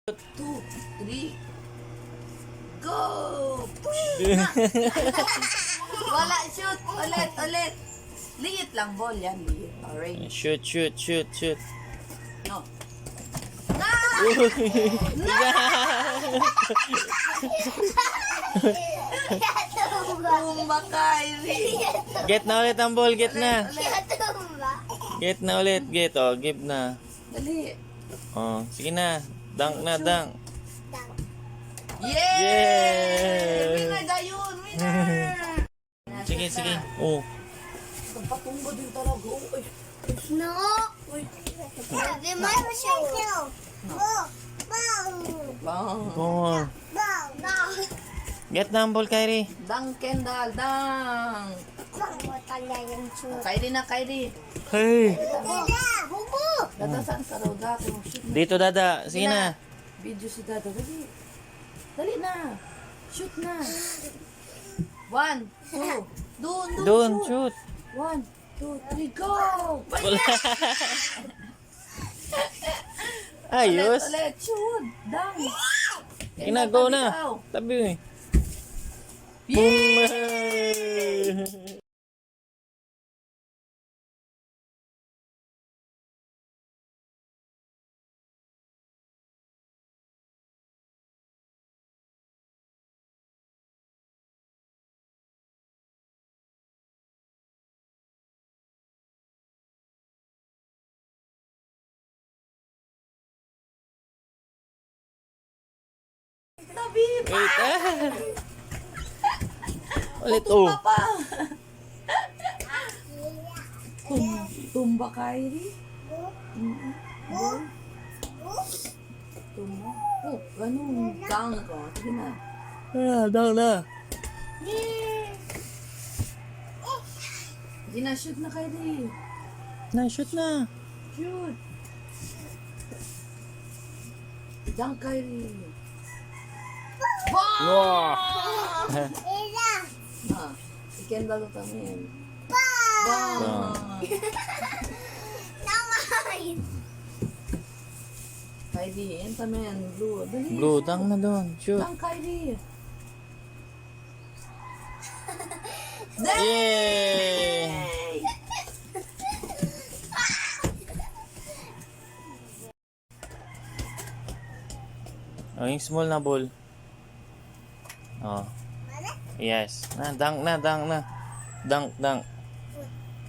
2, 3, go! Wala, shoot! Ulit! Liit lang, ball yan. Liit. Orange. Shoot. No. Tumba, Kyrie. Get na ulit ang ball, get na. Ulit. Get na ulit, get. Oh, give na. Dali. Oh, sige na. Dunk na, dunk. Yay! Yeah! Winner gayon! Winner! Sige. Oh. Patumba din talaga. Uy. No. Di mo siya kill. Bang. Ball. Get na ang ball, Kyrie. Dang, Kendall. Dang. Kyrie. Hey. Dadasan sa roda. Dito, Dada. Sige na. Video si Dada. Dali na. Shoot na. 1, 2. Doon, shoot. 1, 2, 3, go! Wala. Ayos. Ulit. Shoot. Dang. Sige na, go na. Tabi. Boom. Tabi pa. Wait. Ulit, oh. Pa. Tumba, Kyrie. Tumba. Oh, ganun. Dang ko. Sige na. Dunk na. Hindi na, shoot na, Kyrie. Shoot na. Shoot. Dang, Kyrie. Wow. Ah, si Kendall to kami. Bang! Kyrie, yan tamen. Blue. Dali. Blue, dunk na doon. Shoot. Dang, Kyrie. Yay! Oh, yung small na ball. Oh. Yes. Dunk na. Dunk.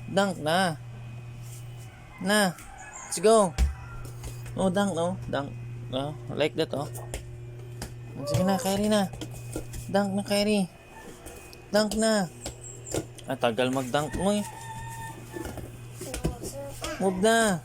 Dunk na. Let's go. Oh, dunk, no? Dunk. Oh, like that, oh. Sige na, Kyrie na. Dunk na, Kyrie. Dunk na. Tagal mag-dunk mo eh. Move na.